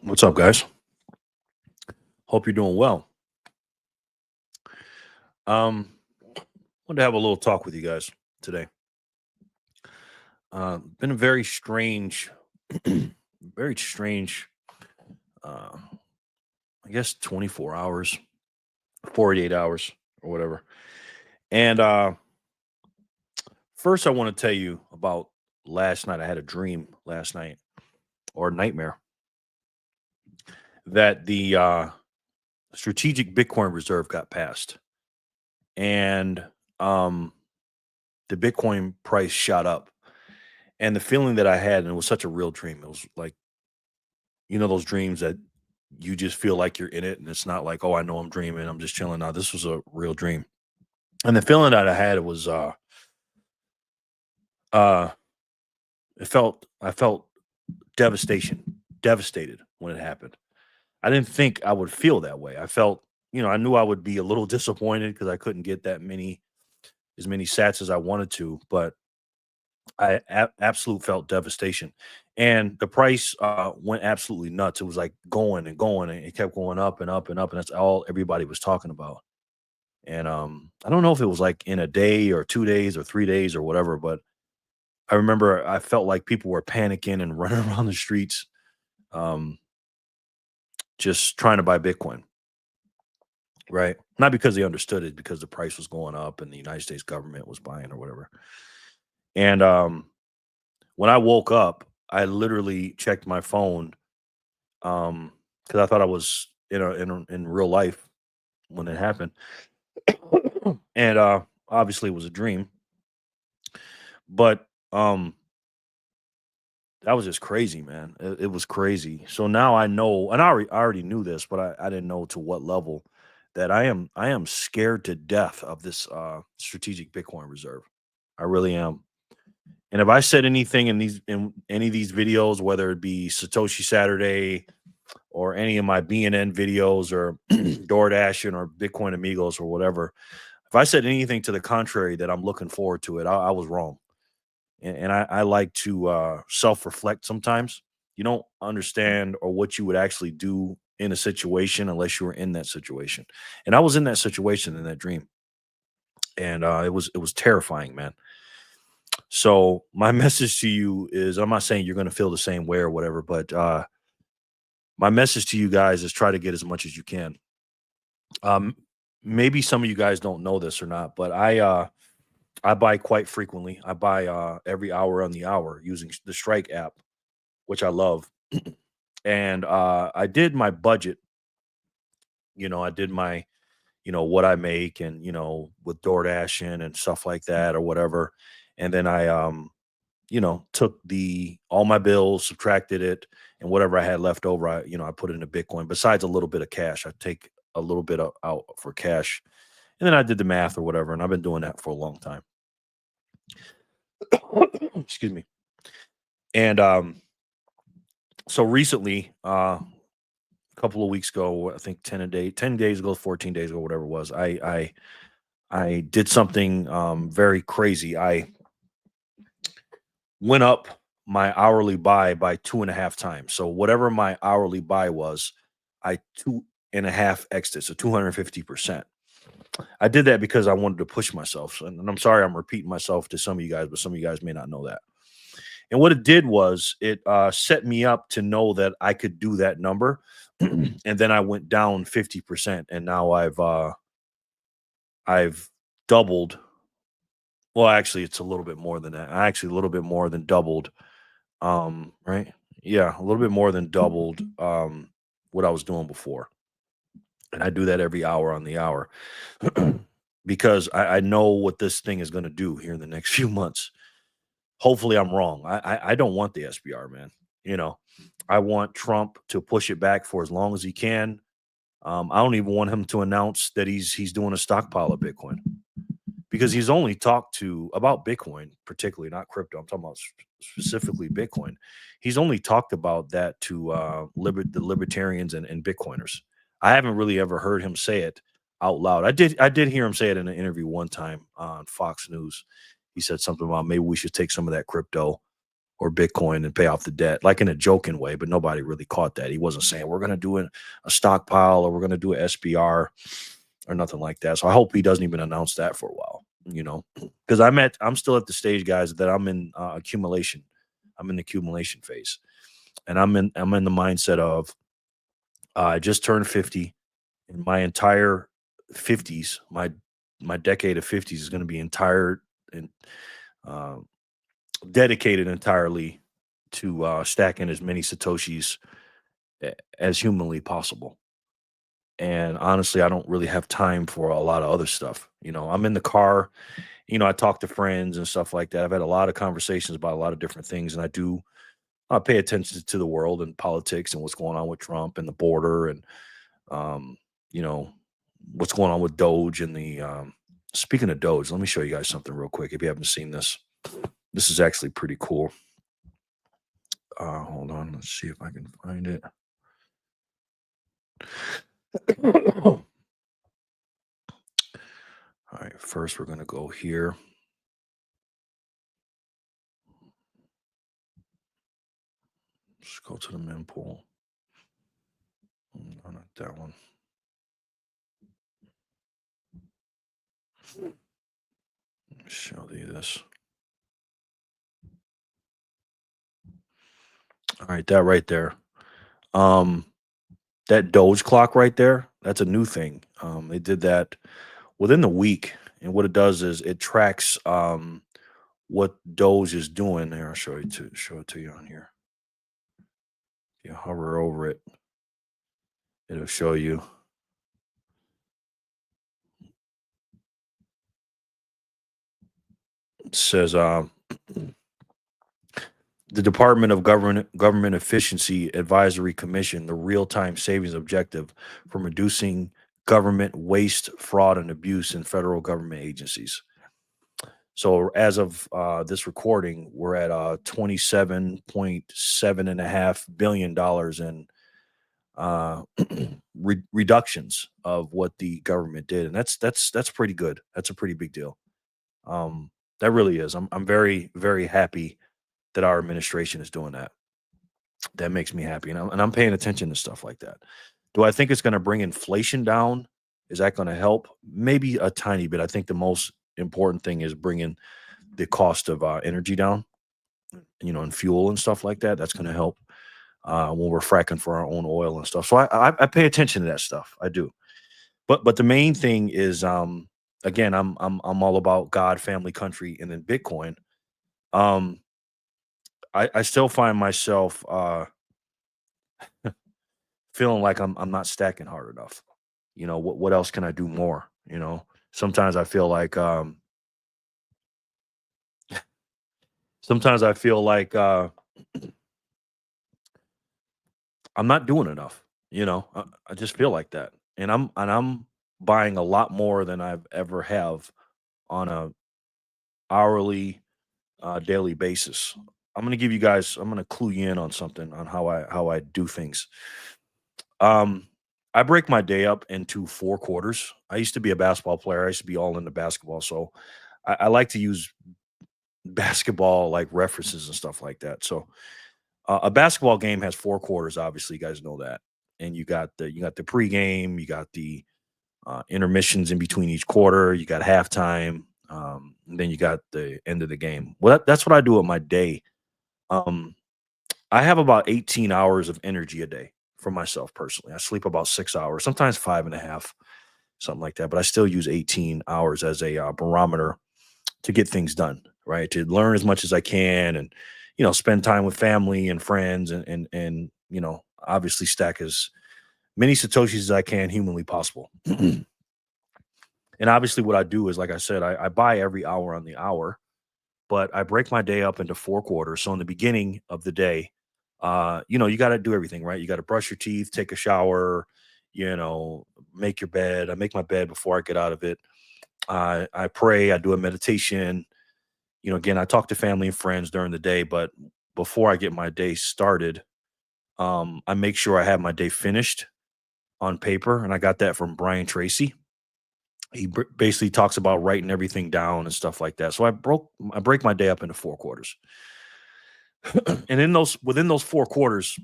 What's up, guys? Hope you're doing well. Um, wanted to have a little talk with you guys today. Been a very strange, very strange. Uh, I guess 24 hours, 48 hours, or whatever. And first, I want to tell you about last night. I had a dream last night, or a nightmare, that the strategic Bitcoin reserve got passed, and um, the Bitcoin price shot up. And the feeling that I had, and it was such a real dream. It was like, those dreams that you just feel like you're in it, and it's not like, oh, I know I'm dreaming, I'm just chilling. Now this was a real dream. And the feeling that I had was uh I felt devastation, devastated when it happened. I didn't think I would feel that way. I felt, I knew I would be a little disappointed because I couldn't get as many sats as I wanted to, but absolute felt devastation. And the price went absolutely nuts. It was like going and going, and it kept going up and up and up, and that's all everybody was talking about. And I don't know if it was like in a day or 2 days or 3 days or whatever, but I remember I felt like people were panicking and running around the streets, um, just trying to buy Bitcoin, right? Not because they understood it, because the price was going up and the United States government was buying or whatever. And when I woke up, I literally checked my phone, because I thought I was in real life when it happened, and obviously it was a dream, but that was just crazy, man. It was crazy. So now I know, and I already knew this, but I didn't know to what level, that I am scared to death of this strategic Bitcoin reserve. I really am. And if I said anything in any of these videos, whether it be Satoshi Saturday or any of my BNN videos or DoorDashing or Bitcoin Amigos or whatever, if I said anything to the contrary that I'm looking forward to it, I was wrong. And I like to self reflect sometimes. You don't understand or what you would actually do in a situation unless you were in that situation. And I was in that situation in that dream, and it was terrifying, man. So my message to you is, I'm not saying you're going to feel the same way or whatever, but my message to you guys is, try to get as much as you can. Um, Maybe some of you guys don't know this or not, but I buy quite frequently. I buy every hour on the hour using the Strike app, which I love. And I did my budget. I did my, what I make, and with DoorDashing and stuff like that or whatever. And then I took the all my bills, subtracted it, and whatever I had left over, I put it into Bitcoin. Besides a little bit of cash, I take a little bit out for cash, and then I did the math or whatever. And I've been doing that for a long time. Excuse me. And so recently, a couple of weeks ago, I think 10 days ago, 14 days ago, whatever it was, I did something very crazy. I went up my hourly buy by 2.5 times. So whatever my hourly buy was, I 2.5 x'd it, so 250%. I did that because I wanted to push myself. And I'm sorry I'm repeating myself to some of you guys, but some of you guys may not know that. And what it did was, it set me up to know that I could do that number. And then I went down 50%, and now I've doubled. Well, actually, it's a little bit more than that. I actually a little bit more than doubled. Right? Yeah, a little bit more than doubled what I was doing before. And I do that every hour on the hour, because I know what this thing is going to do here in the next few months. Hopefully, I'm wrong. I don't want the SBR, man. You know, I want Trump to push it back for as long as he can. I don't even want him to announce that he's doing a stockpile of Bitcoin, because he's only talked to about Bitcoin, particularly not crypto. I'm talking about specifically Bitcoin. He's only talked about that to the libertarians and Bitcoiners. I haven't really ever heard him say it out loud. I did hear him say it in an interview one time on Fox News. He said something about maybe we should take some of that crypto or Bitcoin and pay off the debt, like in a joking way, but nobody really caught that. He wasn't saying we're going to do a stockpile or we're going to do an SBR or nothing like that. So I hope he doesn't even announce that for a while, because I'm still at the stage, guys, that I'm in accumulation. I'm in the accumulation phase, and I'm in the mindset of I just turned 50, and my entire 50s, my decade of 50s is going to be entire and uh, dedicated entirely to stacking as many satoshis as humanly possible. And honestly, I don't really have time for a lot of other stuff. I'm in the car. I talk to friends and stuff like that. I've had a lot of conversations about a lot of different things, and I pay attention to the world and politics and what's going on with Trump and the border and um, you know what's going on with Doge and the. Speaking of Doge, let me show you guys something real quick. If you haven't seen this, this is actually pretty cool. Hold on, let's see if I can find it. All right, first we're gonna go here. Let's go to the mempool. No, not that one. Let me show you this. All right, that right there. Um, that Doge clock right there, that's a new thing. They did that within the week, and what it does is it tracks what Doge is doing. Here, I'll show it to you on here. If you hover over it, it'll show you. It says the Department of Government Efficiency Advisory Commission, the real-time savings objective from reducing government waste, fraud, and abuse in federal government agencies. So as of this recording, we're at 27.7 and a half billion dollars in reductions of what the government did, and that's pretty good. That's a pretty big deal. Um, that really is. I'm very very happy that our administration is doing that. That makes me happy, and I'm paying attention to stuff like that. Do I think it's going to bring inflation down? Is that going to help? Maybe a tiny bit. I think the most important thing is bringing the cost of energy down, and fuel and stuff like that. That's going to help when we're fracking for our own oil and stuff. So I pay attention to that stuff. I do. But the main thing is, again, I'm all about God, family, country, and then Bitcoin. Um, I still find myself feeling like I'm not stacking hard enough. What else can I do more? Sometimes I feel like sometimes I feel like I'm not doing enough. I just feel like that, and I'm buying a lot more than I've ever have on a hourly, daily basis. I'm gonna clue you in on something on how I do things. Um, I break my day up into 4 quarters. I used to be a basketball player. I used to be all into basketball, so I like to use basketball like references and stuff like that. So a basketball game has 4 quarters. Obviously, you guys know that. And you got the pregame, you got the intermissions in between each quarter, you got halftime, and then you got the end of the game. Well, that's what I do with my day. Um, I have about 18 hours of energy a day for myself personally. I sleep about 6 hours, sometimes five and a half, something like that. But I still use 18 hours as a barometer to get things done, right? To learn as much as I can, and spend time with family and friends, and obviously stack as many satoshis as I can humanly possible. And obviously, what I do is, like I said, I buy every hour on the hour, but I break my day up into 4 quarters. So in the beginning of the day, you got to do everything, right? You got to brush your teeth, take a shower, make your bed. I make my bed before I get out of it. I pray, I do a meditation. Again, I talk to family and friends during the day, but before I get my day started, I make sure I have my day finished on paper. And I got that from Brian Tracy. He basically talks about writing everything down and stuff like that. So I break my day up into 4 quarters. And within those 4 quarters,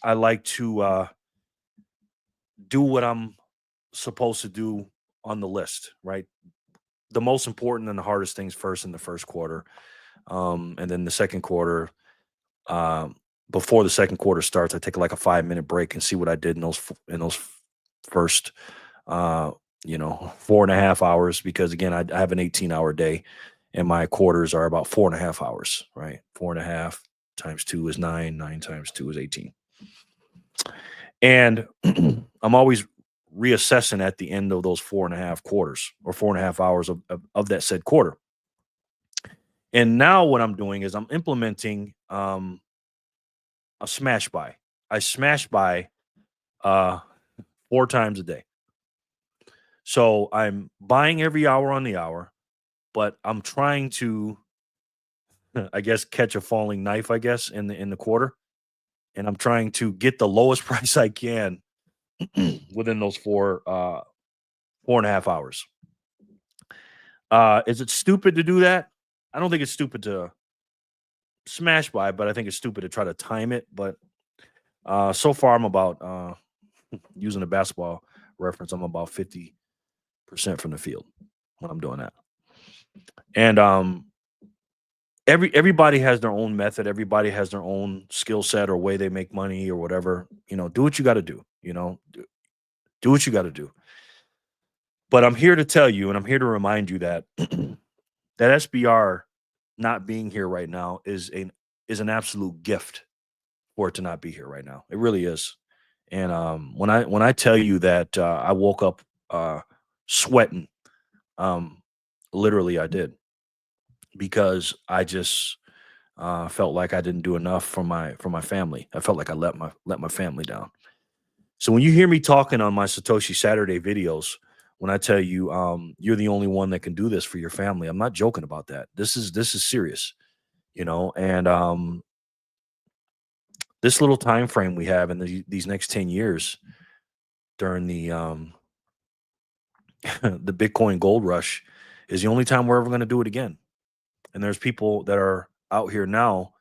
I like to do what I'm supposed to do on the list, right? The most important and the hardest things first in the first quarter. And then the second quarter, um, before the second quarter starts, I take like a 5 minute break and see what I did in first, uh, 4.5 hours. Because again, I have an 18-hour day, and my quarters are about 4.5 hours, right? 4.5 times two is nine. 9 times 2 is 18. And I'm always reassessing at the end of those 4.5 quarters or 4.5 hours of that said quarter. And now what I'm doing is I'm implementing a smash buy. I smash buy uh 4 times a day. So I'm buying every hour on the hour, but I'm trying to I guess catch a falling knife, I guess, in the quarter. And I'm trying to get the lowest price I can within those 4.5 hours. Is it stupid to do that? I don't think it's stupid to smash buy, but I think it's stupid to try to time it. But so far I'm about using a basketball reference, I'm about 50% from the field when I'm doing that. And everybody has their own method, everybody has their own skill set or way they make money or whatever. Do what you got to do, do what you got to do. But I'm here to tell you and I'm here to remind you that that SBR not being here right now is an absolute gift for it to not be here right now. It really is. And when I tell you that I woke up sweating, um, literally I did, because I just felt like I didn't do enough for my family. I felt like I let my family down. So when you hear me talking on my Satoshi Saturday videos, when I tell you you're the only one that can do this for your family, I'm not joking about that. This is serious, and this little time frame we have in these next 10 years during the the Bitcoin gold rush is the only time we're ever going to do it again. And there's people that are out here now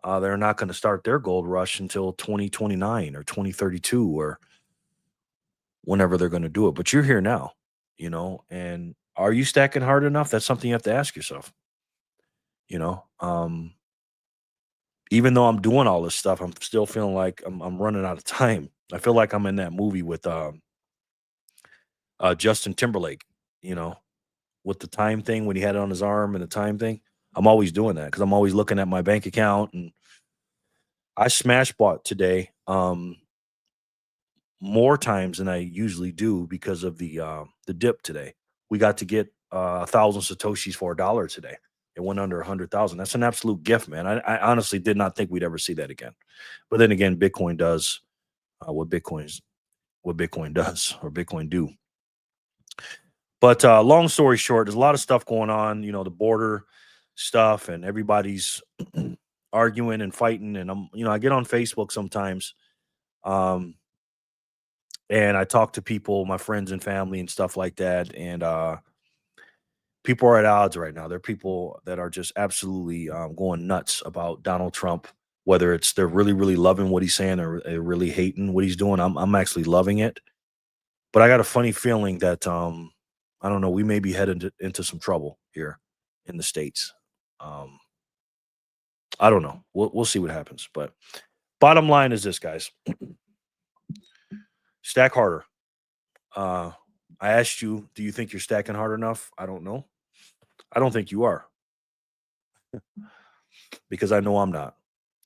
that are not going to start their gold rush until 2029 or 2032 or whenever they're going to do it. But you're here now, and are you stacking hard enough? That's something you have to ask yourself. You know, um, Even though I'm doing all this stuff, I'm still feeling like I'm running out of time. I feel like I'm in that movie with Justin Timberlake. You know, with the time thing when he had it on his arm and the time thing. I'm always doing that because I'm always looking at my bank account, and I smash bought today more times than I usually do because of the dip today. We got to get 1,000 satoshis for $1 today. It went under 100,000. That's an absolute gift, man. I honestly did not think we'd ever see that again. But then again, Bitcoin does what Bitcoin does or Bitcoin do. But long story short, there's a lot of stuff going on. The border stuff, and everybody's arguing and fighting. And I get on Facebook sometimes, um, and I talk to people, my friends and family, and stuff like that. And people are at odds right now. There are people that are just absolutely going nuts about Donald Trump. Whether it's they're really, really loving what he's saying or they're really hating what he's doing, I'm actually loving it. But I got a funny feeling that I don't know, we may be headed into some trouble here in the states. Um, I don't know. We'll see what happens. But bottom line is this, guys: stack harder. Uh, I asked you, do you think you're stacking hard enough? I don't know. I don't think you are, because I know I'm not.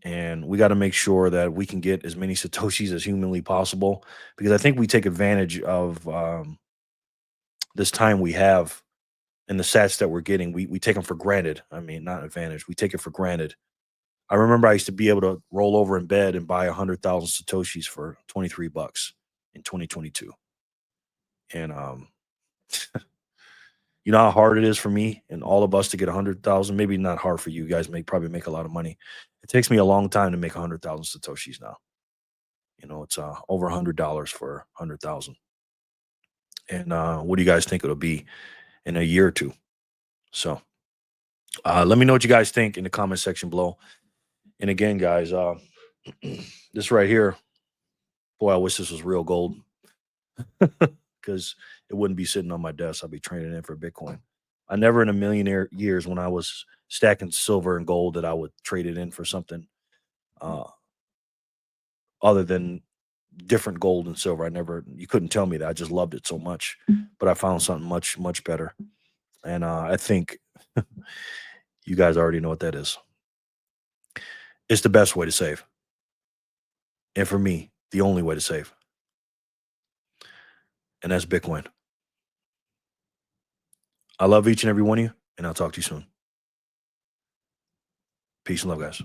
And we got to make sure that we can get as many satoshis as humanly possible, because I think we take advantage of this time we have and the sats that we're getting. We take them for granted. I mean, not advantage. We take it for granted. I remember I used to be able to roll over in bed and buy 100,000 satoshis for $23 in 2022. And you know how hard it is for me and all of us to get 100,000. Maybe not hard for you guys. Probably make a lot of money. It takes me a long time to make 100,000 satoshis now. It's over $100 for 100,000. And what do you guys think it'll be in a year or two? So let me know what you guys think in the comment section below. And again, guys, this right here, boy, I wish this was real gold because it wouldn't be sitting on my desk. I'd be trading in for Bitcoin. I never in a million years when I was stacking silver and gold that I would trade it in for something uh, other than different gold and silver. I never, you couldn't tell me that. I just loved it so much. But I found something much, much better. And I think you guys already know what that is. It's the best way to save. And for me, the only way to save. And that's Bitcoin. I love each and every one of you, and I'll talk to you soon. Peace and love, guys.